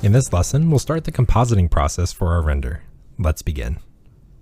In this lesson, we'll start the compositing process for our render. Let's begin.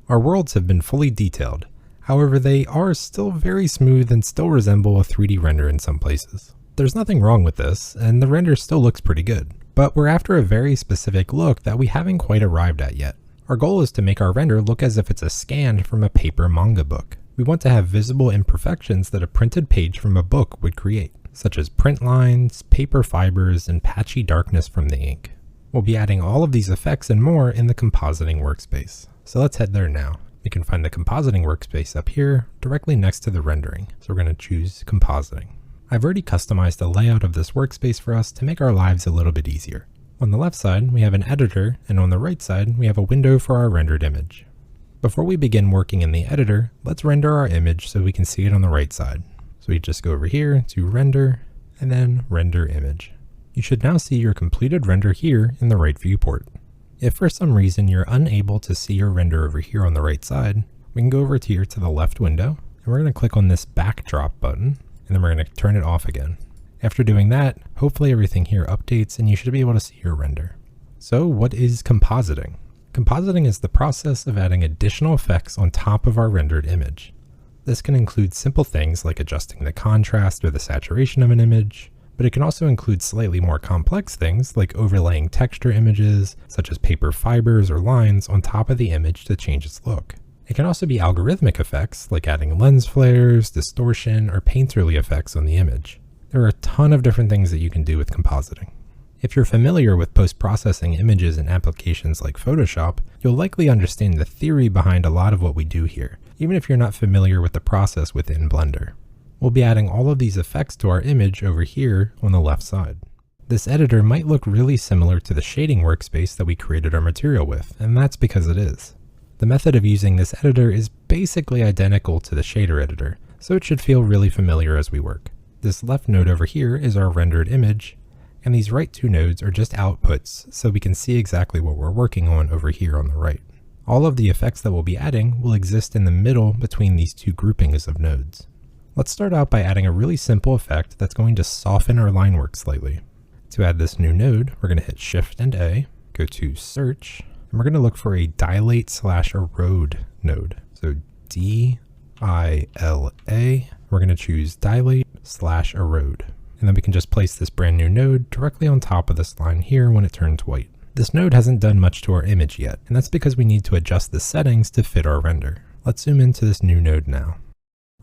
Our worlds have been fully detailed. However, they are still very smooth and still resemble a 3D render in some places. There's nothing wrong with this, and the render still looks pretty good. But we're after a very specific look that we haven't quite arrived at yet. Our goal is to make our render look as if it's a scan from a paper manga book. We want to have visible imperfections that a printed page from a book would create, such as print lines, paper fibers, and patchy darkness from the ink. We'll be adding all of these effects and more in the compositing workspace. So let's head there now. You can find the compositing workspace up here, directly next to the rendering. So we're going to choose compositing. I've already customized the layout of this workspace for us to make our lives a little bit easier. On the left side, we have an editor, and on the right side, we have a window for our rendered image. Before we begin working in the editor, let's render our image so we can see it on the right side. So we just go over here to render, and then render image. You should now see your completed render here in the right viewport. If for some reason you're unable to see your render over here on the right side, we can go over here to the left window, and we're going to click on this backdrop button, and then we're going to turn it off again. After doing that, hopefully everything here updates and you should be able to see your render. So what is compositing? Compositing is the process of adding additional effects on top of our rendered image. This can include simple things like adjusting the contrast or the saturation of an image, but it can also include slightly more complex things like overlaying texture images, such as paper fibers or lines on top of the image to change its look. It can also be algorithmic effects like adding lens flares, distortion, or painterly effects on the image. There are a ton of different things that you can do with compositing. If you're familiar with post-processing images in applications like Photoshop, you'll likely understand the theory behind a lot of what we do here, even if you're not familiar with the process within Blender. We'll be adding all of these effects to our image over here on the left side. This editor might look really similar to the shading workspace that we created our material with, and that's because it is. The method of using this editor is basically identical to the shader editor, so it should feel really familiar as we work. This left node over here is our rendered image, and these right two nodes are just outputs, so we can see exactly what we're working on over here on the right. All of the effects that we'll be adding will exist in the middle between these two groupings of nodes. Let's start out by adding a really simple effect that's going to soften our line work slightly. To add this new node, we're going to hit Shift and A, go to Search, and we're going to look for a dilate/erode node. So D-I-L-A, we're going to choose dilate/erode. And then we can just place this brand new node directly on top of this line here when it turns white. This node hasn't done much to our image yet, and that's because we need to adjust the settings to fit our render. Let's zoom into this new node now.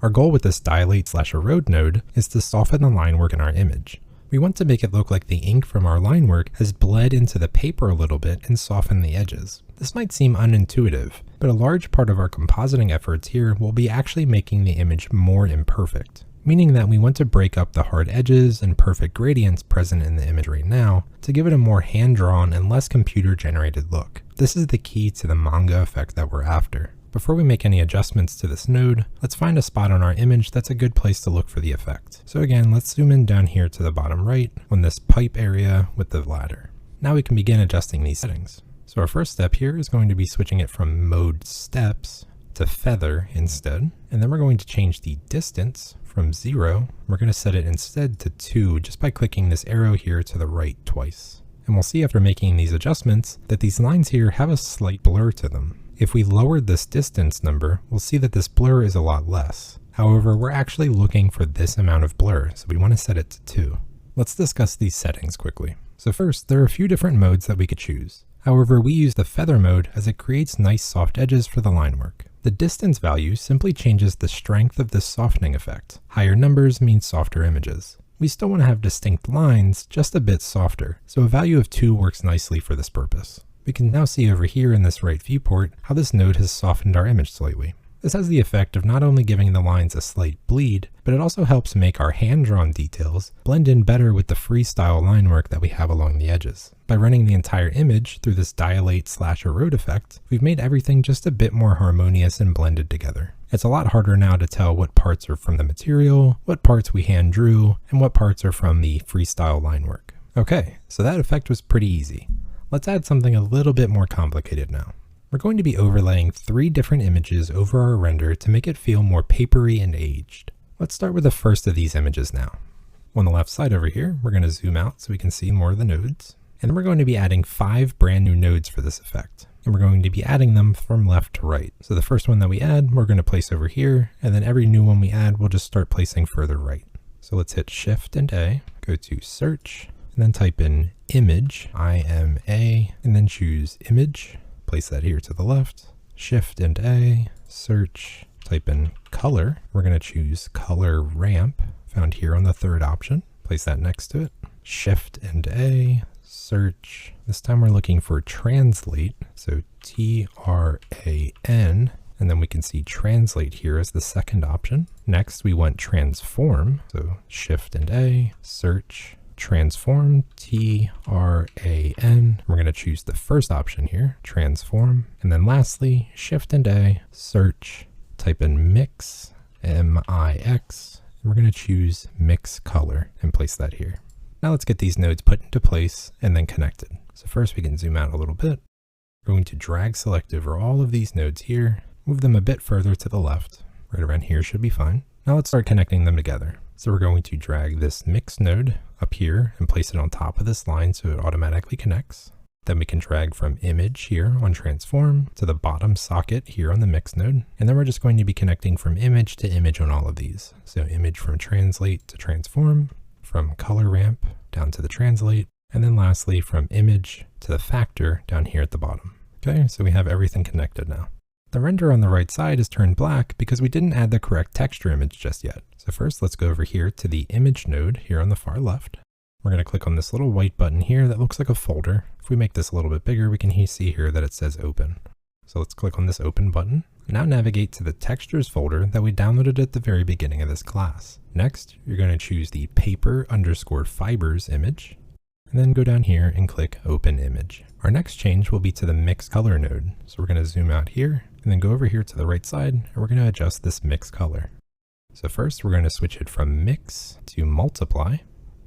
Our goal with this dilate/erode node is to soften the line work in our image. We want to make it look like the ink from our line work has bled into the paper a little bit and soften the edges. This might seem unintuitive, but a large part of our compositing efforts here will be actually making the image more imperfect, meaning that we want to break up the hard edges and perfect gradients present in the image right now to give it a more hand-drawn and less computer-generated look. This is the key to the manga effect that we're after. Before we make any adjustments to this node, let's find a spot on our image that's a good place to look for the effect. So again, let's zoom in down here to the bottom right on this pipe area with the ladder. Now we can begin adjusting these settings. So our first step here is going to be switching it from mode steps to feather instead. And then we're going to change the distance from 0. We're going to set it instead to 2 just by clicking this arrow here to the right twice. And we'll see after making these adjustments that these lines here have a slight blur to them. If we lowered this distance number, we'll see that this blur is a lot less. However, we're actually looking for this amount of blur, so we want to set it to 2. Let's discuss these settings quickly. So first, there are a few different modes that we could choose. However, we use the feather mode as it creates nice soft edges for the line work. The distance value simply changes the strength of this softening effect. Higher numbers mean softer images. We still want to have distinct lines, just a bit softer, so a value of 2 works nicely for this purpose. We can now see over here in this right viewport how this node has softened our image slightly. This has the effect of not only giving the lines a slight bleed, but it also helps make our hand-drawn details blend in better with the freestyle line work that we have along the edges. By running the entire image through this dilate/erode effect, we've made everything just a bit more harmonious and blended together. It's a lot harder now to tell what parts are from the material, what parts we hand drew, and what parts are from the freestyle line work. Okay, so that effect was pretty easy. Let's add something a little bit more complicated now. We're going to be overlaying 3 different images over our render to make it feel more papery and aged. Let's start with the first of these images now. On the left side over here, we're going to zoom out so we can see more of the nodes. And then we're going to be adding 5 brand new nodes for this effect. And we're going to be adding them from left to right. So the first one that we add, we're going to place over here, and then every new one we add, we'll just start placing further right. So let's hit Shift and A, go to Search, and then type in Image, I-M-A, and then choose Image. Place that here to the left. Shift and A, Search, type in Color. We're going to choose Color Ramp, found here on the third option. Place that next to it. Shift and A, Search. This time we're looking for Translate, so T-R-A-N, and then we can see Translate here as the second option. Next we want Transform, so Shift and A, Search, Transform, T-R-A-N. We're going to choose the first option here, Transform, and then lastly, Shift and A, Search, type in Mix, M-I-X, and we're going to choose Mix Color and place that here. Now let's get these nodes put into place and then connected. So first we can zoom out a little bit. We're going to drag select over all of these nodes here, move them a bit further to the left. Right around here should be fine. Now let's start connecting them together. So we're going to drag this mix node up here and place it on top of this line so it automatically connects. Then we can drag from image here on transform to the bottom socket here on the mix node. And then we're just going to be connecting from image to image on all of these. So image from translate to transform, from color ramp down to the translate, and then lastly from image to the factor down here at the bottom. Okay, so we have everything connected now. The render on the right side is turned black because we didn't add the correct texture image just yet. So first let's go over here to the image node here on the far left. We're going to click on this little white button here that looks like a folder. If we make this a little bit bigger, we can see here that it says open. So let's click on this open button. Now navigate to the textures folder that we downloaded at the very beginning of this class. Next, you're going to choose the paper_fibers image, and then go down here and click open image. Our next change will be to the mix color node. So we're going to zoom out here and then go over here to the right side, and we're going to adjust this mix color. So first we're going to switch it from mix to multiply,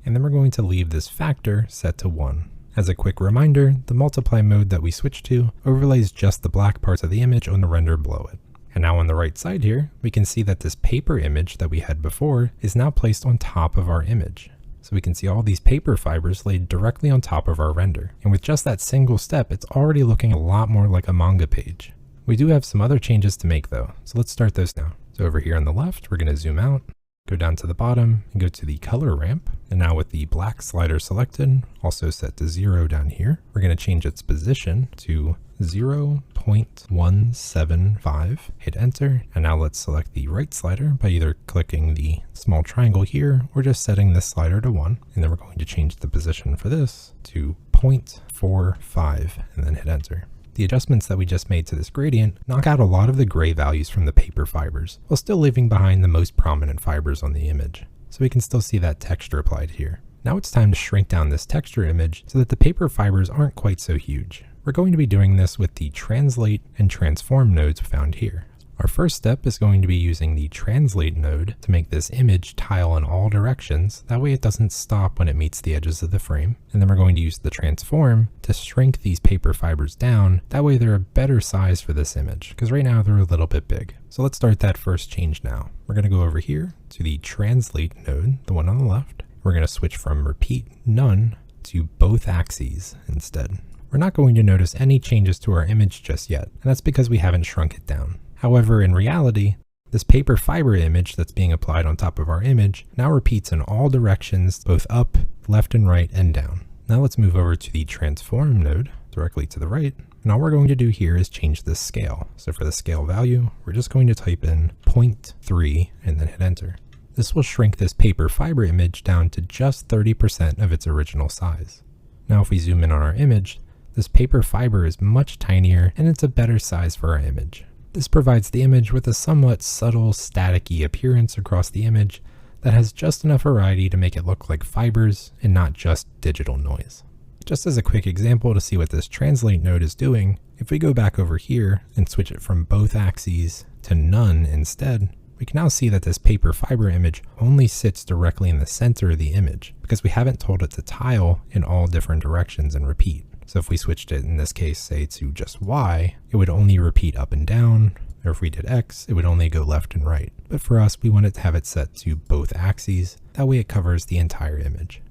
and then we're going to leave this factor set to 1. As a quick reminder, the multiply mode that we switched to overlays just the black parts of the image on the render below it. And now on the right side here, we can see that this paper image that we had before is now placed on top of our image. So we can see all these paper fibers laid directly on top of our render. And with just that single step, it's already looking a lot more like a manga page. We do have some other changes to make though, so let's start those now. So over here on the left, we're going to zoom out, go down to the bottom and go to the color ramp. And now with the black slider selected, also set to 0 down here, we're going to change its position to 0.175, hit enter. And now let's select the right slider by either clicking the small triangle here or just setting this slider to 1. And then we're going to change the position for this to 0.45 and then hit enter. The adjustments that we just made to this gradient knock out a lot of the gray values from the paper fibers, while still leaving behind the most prominent fibers on the image. So we can still see that texture applied here. Now it's time to shrink down this texture image so that the paper fibers aren't quite so huge. We're going to be doing this with the translate and transform nodes found here. Our first step is going to be using the translate node to make this image tile in all directions. That way it doesn't stop when it meets the edges of the frame. And then we're going to use the transform to shrink these paper fibers down. That way they're a better size for this image, because right now they're a little bit big. So let's start that first change now. We're going to go over here to the translate node, the one on the left. We're going to switch from repeat none to both axes instead. We're not going to notice any changes to our image just yet, and that's because we haven't shrunk it down. However, in reality, this paper fiber image that's being applied on top of our image now repeats in all directions, both up, left and right, and down. Now let's move over to the transform node directly to the right. And all we're going to do here is change this scale. So for the scale value, we're just going to type in 0.3 and then hit enter. This will shrink this paper fiber image down to just 30% of its original size. Now if we zoom in on our image, this paper fiber is much tinier and it's a better size for our image. This provides the image with a somewhat subtle, static-y appearance across the image that has just enough variety to make it look like fibers and not just digital noise. Just as a quick example to see what this translate node is doing, if we go back over here and switch it from both axes to none instead, we can now see that this paper fiber image only sits directly in the center of the image because we haven't told it to tile in all different directions and repeat. So if we switched it in this case, say to just Y, it would only repeat up and down, or if we did X, it would only go left and right. But for us, we wanted to have it set to both axes. That way it covers the entire image.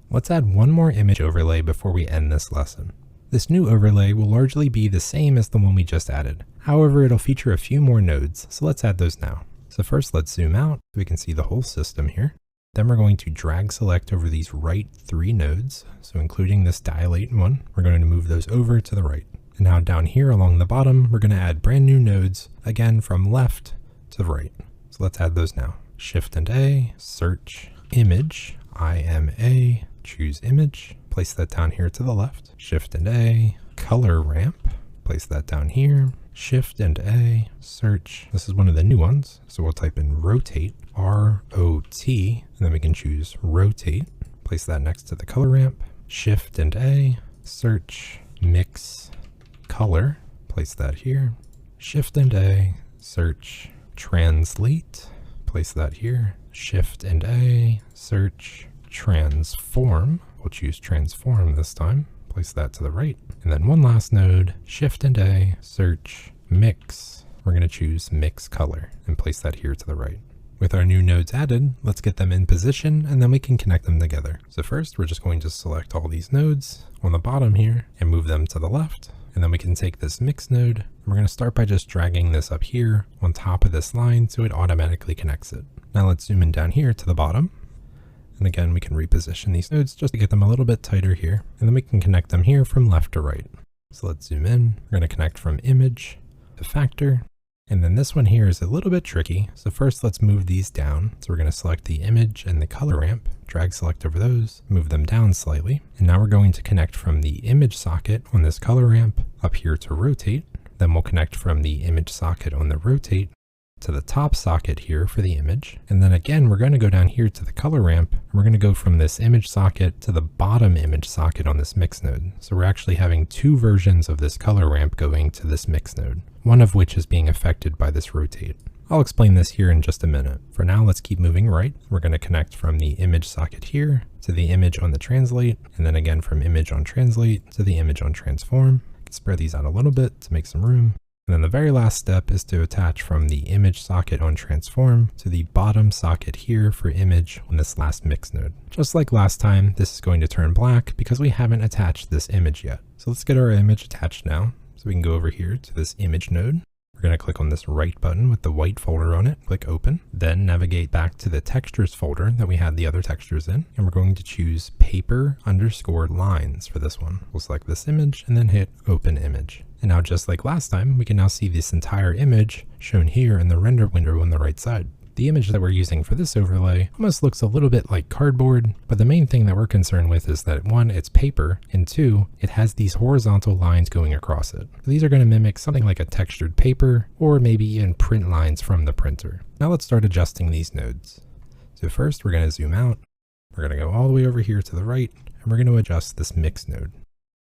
Let's add one more image overlay before we end this lesson. This new overlay will largely be the same as the one we just added. However, it'll feature a few more nodes, so let's add those now. So first let's zoom out so we can see the whole system here. Then we're going to drag select over these right 3 nodes, so including this dilate one, we're going to move those over to the right. And now down here along the bottom, we're going to add brand new nodes, again from left to right. So let's add those now. Shift and A, search, image, IMA, choose image, place that down here to the left. Shift and A, color ramp, place that down here. Shift and A, search. This is one of the new ones, so we'll type in rotate, R-O-T, and then we can choose rotate. Place that next to the color ramp. Shift and A, search, mix, color, place that here. Shift and A, search, translate, place that here. Shift and A, search, transform. We'll choose transform this time. Place that to the right. And then one last node, Shift and A, search, mix. We're going to choose mix color and place that here to the right. With our new nodes added, let's get them in position and then we can connect them together. So first, we're just going to select all these nodes on the bottom here and move them to the left. And then we can take this mix node and we're going to start by just dragging this up here on top of this line so it automatically connects it. Now let's zoom in down here to the bottom. And again, we can reposition these nodes just to get them a little bit tighter here. And then we can connect them here from left to right. So let's zoom in. We're going to connect from image to factor. And then this one here is a little bit tricky. So first let's move these down. So we're going to select the image and the color ramp, drag select over those, move them down slightly. And now we're going to connect from the image socket on this color ramp up here to rotate. Then we'll connect from the image socket on the rotate to the top socket here for the image. And then again, we're going to go down here to the color ramp and we're going to go from this image socket to the bottom image socket on this mix node. So we're actually having 2 versions of this color ramp going to this mix node, one of which is being affected by this rotate. I'll explain this here in just a minute. For now, let's keep moving right. We're going to connect from the image socket here to the image on the translate, and then again from image on translate to the image on transform. I can spread these out a little bit to make some room. And then the very last step is to attach from the image socket on transform to the bottom socket here for image on this last mix node. Just like last time, this is going to turn black because we haven't attached this image yet. So let's get our image attached now. So we can go over here to this image node. We're going to click on this right button with the white folder on it, click open, then navigate back to the textures folder that we had the other textures in. And we're going to choose paper _ lines for this one. We'll select this image and then hit open image. And now just like last time, we can now see this entire image shown here in the render window on the right side. The image that we're using for this overlay almost looks a little bit like cardboard, but the main thing that we're concerned with is that 1, it's paper, and 2, it has these horizontal lines going across it. These are going to mimic something like a textured paper, or maybe even print lines from the printer. Now let's start adjusting these nodes. So first we're going to zoom out, we're going to go all the way over here to the right, and we're going to adjust this mix node.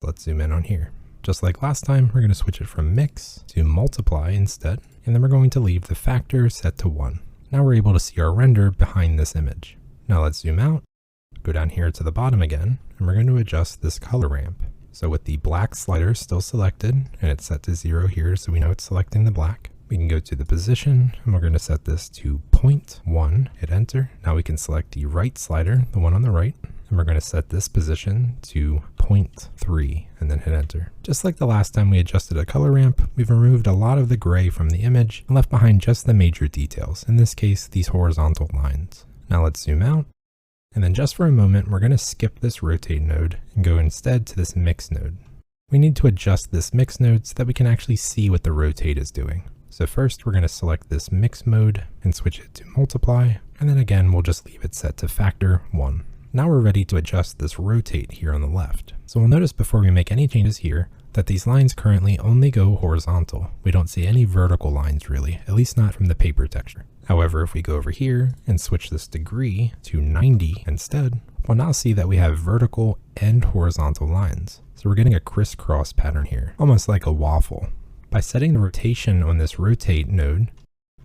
Let's zoom in on here. Just like last time, we're going to switch it from mix to multiply instead, and then we're going to leave the factor set to 1. Now we're able to see our render behind this image. Now let's zoom out, go down here to the bottom again, and we're going to adjust this color ramp. So with the black slider still selected, and it's set to 0 here so we know it's selecting the black, we can go to the position, and we're going to set this to 0.1, hit enter. Now we can select the right slider, the one on the right, and we're going to set this position to 0.3 and then hit enter. Just like the last time we adjusted a color ramp, we've removed a lot of the gray from the image and left behind just the major details, in this case these horizontal lines. Now let's zoom out, and then just for a moment we're going to skip this rotate node and go instead to this mix node. We need to adjust this mix node so that we can actually see what the rotate is doing. So first we're going to select this mix mode and switch it to multiply, and then again we'll just leave it set to factor 1. Now we're ready to adjust this rotate here on the left. So we'll notice before we make any changes here that these lines currently only go horizontal. We don't see any vertical lines really, at least not from the paper texture. However, if we go over here and switch this degree to 90 instead, we'll now see that we have vertical and horizontal lines. So we're getting a crisscross pattern here, almost like a waffle. By setting the rotation on this rotate node,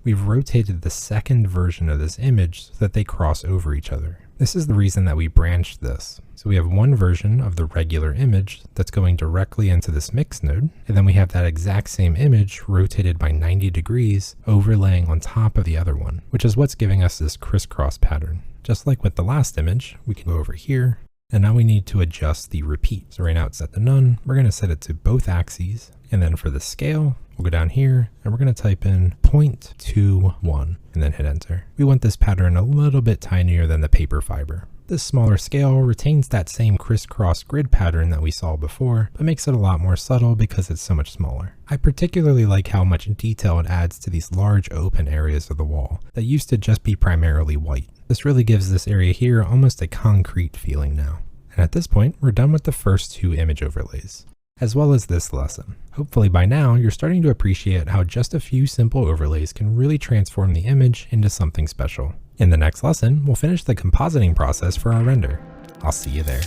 we've rotated the second version of this image so that they cross over each other. This is the reason that we branched this. So we have one version of the regular image that's going directly into this mix node, and then we have that exact same image rotated by 90 degrees overlaying on top of the other one, which is what's giving us this crisscross pattern. Just like with the last image, we can go over here And now we need to adjust the repeat. So right now it's set to none. We're going to set it to both axes. And then for the scale, we'll go down here and we're going to type in 0.21 and then hit enter. We want this pattern a little bit tinier than the paper fiber. This smaller scale retains that same crisscross grid pattern that we saw before, but makes it a lot more subtle because it's so much smaller. I particularly like how much detail it adds to these large open areas of the wall that used to just be primarily white. This really gives this area here almost a concrete feeling now. And at this point, we're done with the first 2 image overlays, as well as this lesson. Hopefully by now, you're starting to appreciate how just a few simple overlays can really transform the image into something special. In the next lesson, we'll finish the compositing process for our render. I'll see you there.